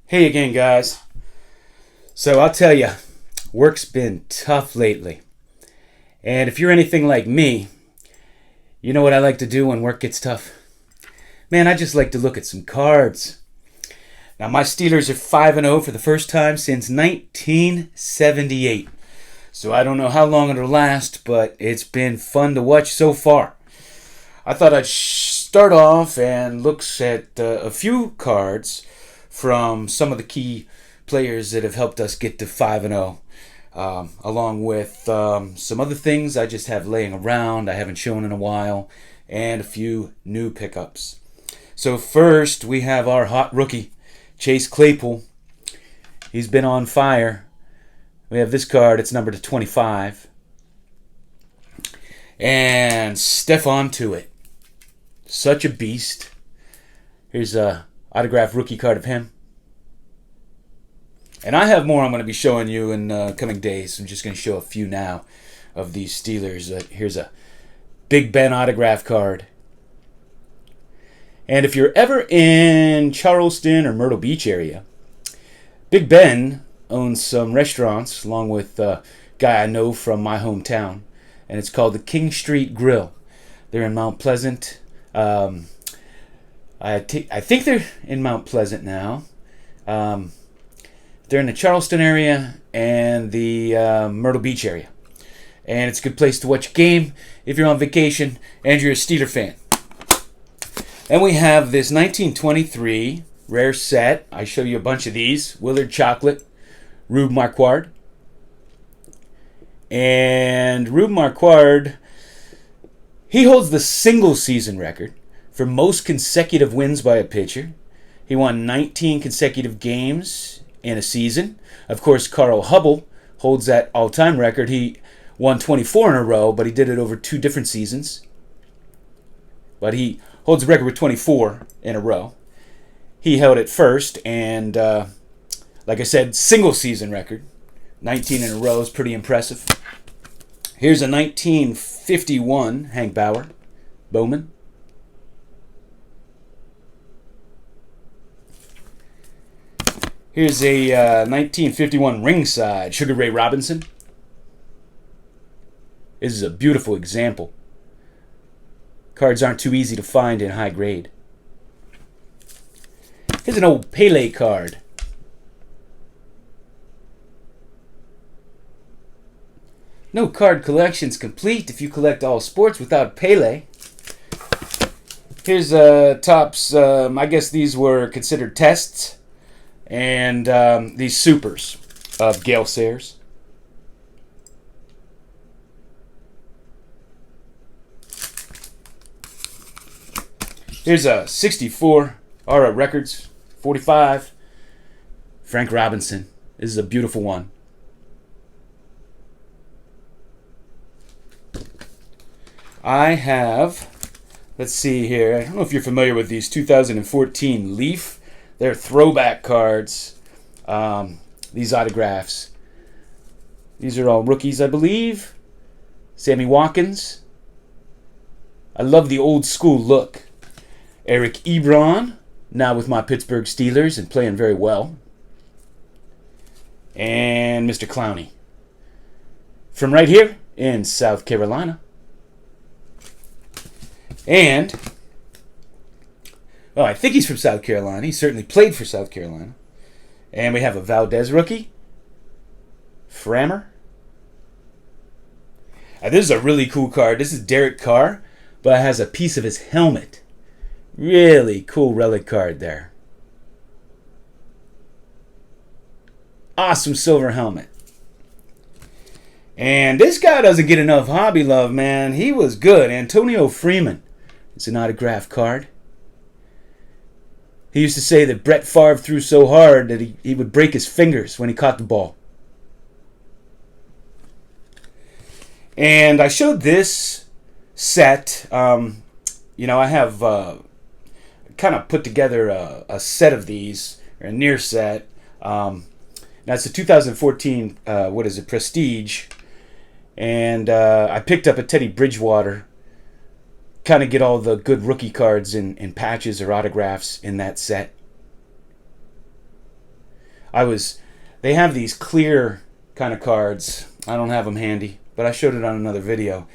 Hey again, guys. So I'll tell you, work's been tough lately. And if you're anything like me, you know what I like to do when work gets tough? Man, I just like to look at some cards. Now, my Steelers are 5-0 for the first time since 1978. So I don't know how long it'll last, but it's been fun to watch so far. I thought I'd start off and look at a few cards from some of the key players that have helped us get to 5-0, along with some other things I just have laying around I haven't shown in a while, and a few new pickups. So first, we have our hot rookie, Chase Claypool. He's been on fire. We have this card. It's numbered to 25. And Stephon Tuitt. Such a beast. Here's a autographed rookie card of him. And I have more I'm going to be showing you in coming days. I'm just going to show a few now of these Steelers. Here's a Big Ben autograph card. And if you're ever in Charleston or Myrtle Beach area, Big Ben owns some restaurants along with a guy I know from my hometown. And it's called the King Street Grill. They're in Mount Pleasant. I think they're in Mount Pleasant now. They're in the Charleston area and the Myrtle Beach area. And it's a good place to watch a game if you're on vacation and you're a Steeler fan. And we have this 1923 rare set. I show you a bunch of these. Willard Chocolate, Rube Marquard. And Rube Marquard, he holds the single season record for most consecutive wins by a pitcher. He won 19 consecutive games in a season. Of course, Carl Hubble holds that all-time record. He won 24 in a row, but he did it over two different seasons. But he holds the record with 24 in a row. He held it first, and like I said, single season record. 19 in a row is pretty impressive. Here's a 1951 Hank Bowman. Here's a 1951 ringside Sugar Ray Robinson. This is a beautiful example. Cards aren't too easy to find in high grade. Here's an old Pele card. No card collection's complete if you collect all sports without Pele. Here's Topps. I guess these were considered tests. And these supers of Gale Sayers. Here's a 64 Aura Records 45 Frank Robinson. This is a beautiful one. I have, let's see here, I don't know if you're familiar with these 2014 Leaf. They're throwback cards. These autographs. These are all rookies, I believe. Sammy Watkins. I love the old school look. Eric Ebron, now with my Pittsburgh Steelers and playing very well. And Mr. Clowney. From right here in South Carolina. And well, I think he's from South Carolina. He certainly played for South Carolina. And we have a Valdez rookie. Frammer. This is a really cool card. This is Derek Carr, but it has a piece of his helmet. Really cool relic card there. Awesome silver helmet. And this guy doesn't get enough hobby love, man. He was good. Antonio Freeman. It's an autograph card. He used to say that Brett Favre threw so hard that he would break his fingers when he caught the ball. And I showed this set. I have kind of put together a set of these, or a near set. Now it's a 2014, Prestige. And I picked up a Teddy Bridgewater. Kind of get all the good rookie cards in patches or autographs in that set. They have these clear kind of cards. I don't have them handy, but I showed it on another video.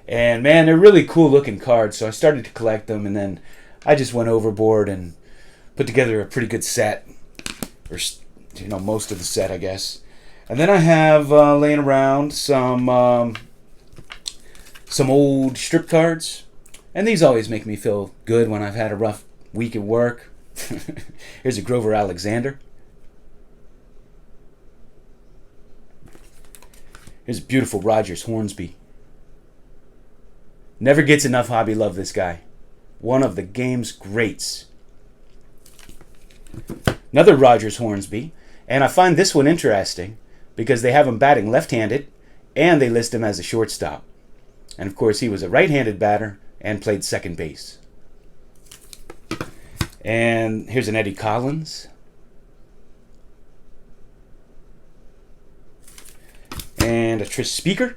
And man, they're really cool looking cards, so I started to collect them, and then I just went overboard and put together a pretty good set, or most of the set, I guess. And then I have laying around some old strip cards, and these always make me feel good when I've had a rough week at work. Here's a Grover Alexander. Here's a beautiful Rogers Hornsby. Never gets enough hobby love, this guy. One of the game's greats. Another Rogers Hornsby. And I find this one interesting because they have him batting left-handed and they list him as a shortstop. And of course, he was a right-handed batter and played second base. And here's an Eddie Collins. And a Tris Speaker.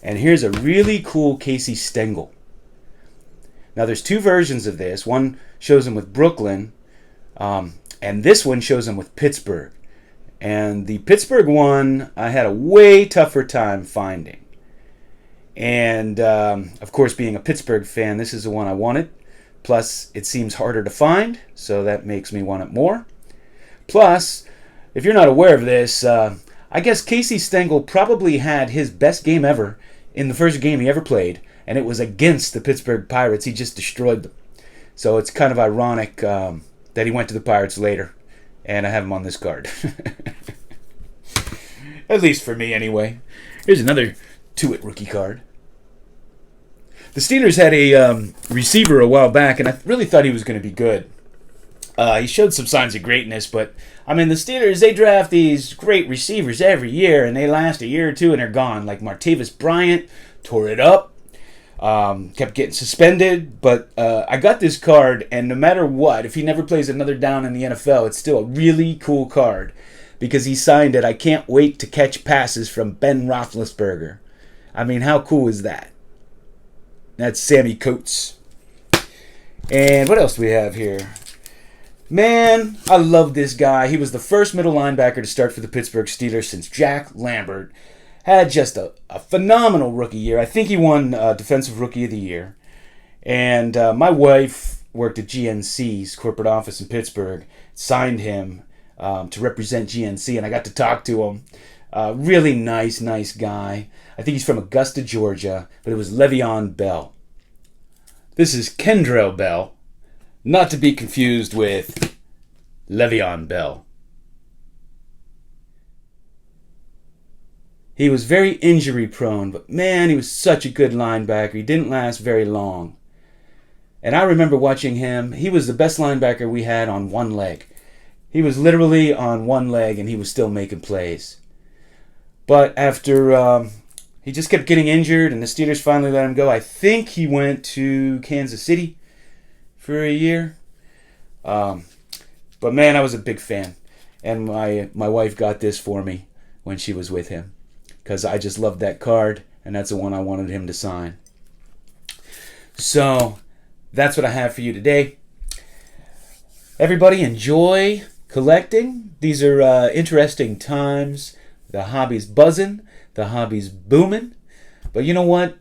And here's a really cool Casey Stengel. Now there's two versions of this. One shows him with Brooklyn, and this one shows him with Pittsburgh. And the Pittsburgh one I had a way tougher time finding. And of course, being a Pittsburgh fan, this is the one I wanted. Plus, it seems harder to find, so that makes me want it more. Plus, if you're not aware of this, I guess Casey Stengel probably had his best game ever in the first game he ever played, and it was against the Pittsburgh Pirates. He just destroyed them. So it's kind of ironic that he went to the Pirates later, and I have him on this card. At least for me, anyway. Here's another Tuitt rookie card. The Steelers had a receiver a while back, and I really thought he was going to be good. He showed some signs of greatness, but I mean, the Steelers, they draft these great receivers every year, and they last a year or two, and they're gone. Like Martavis Bryant tore it up, kept getting suspended, but I got this card, and no matter what, if he never plays another down in the NFL, it's still a really cool card because he signed it. I can't wait to catch passes from Ben Roethlisberger. I mean, how cool is that? That's Sammy Coates. And what else do we have here? Man, I love this guy. He was the first middle linebacker to start for the Pittsburgh Steelers since Jack Lambert. Had just a phenomenal rookie year. I think he won Defensive Rookie of the Year. And my wife worked at GNC's corporate office in Pittsburgh, signed him to represent GNC, and I got to talk to him. Really nice guy. I think he's from Augusta, Georgia, but it was Le'Veon Bell. This is Kendrell Bell. Not to be confused with Le'Veon Bell. He was very injury prone, but man, he was such a good linebacker. He didn't last very long. And I remember watching him. He was the best linebacker we had on one leg. He was literally on one leg and he was still making plays. But after he just kept getting injured and the Steelers finally let him go, I think he went to Kansas City for a year. But man, I was a big fan. And my wife got this for me when she was with him. Because I just loved that card. And that's the one I wanted him to sign. So, that's what I have for you today. Everybody enjoy collecting. These are interesting times. The hobby's buzzing. The hobby's booming. But you know what?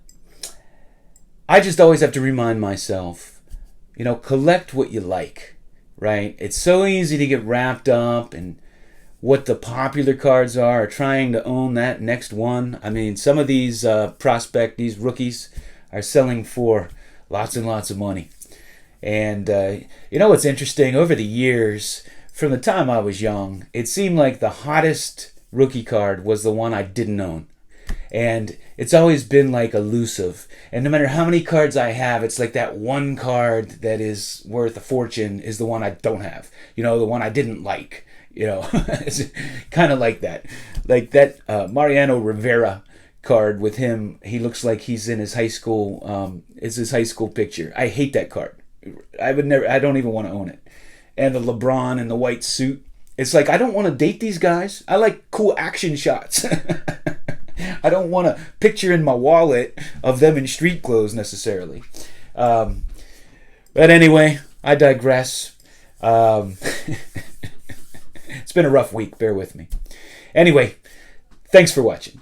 I just always have to remind myself, collect what you like, right? It's so easy to get wrapped up in what the popular cards are, or trying to own that next one. I mean, some of these these rookies are selling for lots and lots of money. And what's interesting? Over the years, from the time I was young, it seemed like the hottest rookie card was the one I didn't own. And it's always been like elusive. And no matter how many cards I have, it's like that one card that is worth a fortune is the one I don't have. The one I didn't like. It's kind of like that. Like that Mariano Rivera card with him. He looks like he's in his high school. It's his high school picture. I hate that card. I don't even want to own it. And the LeBron in the white suit. It's like, I don't want to date these guys. I like cool action shots. I don't want a picture in my wallet of them in street clothes necessarily. But anyway, I digress. It's been a rough week. Bear with me. Anyway, thanks for watching.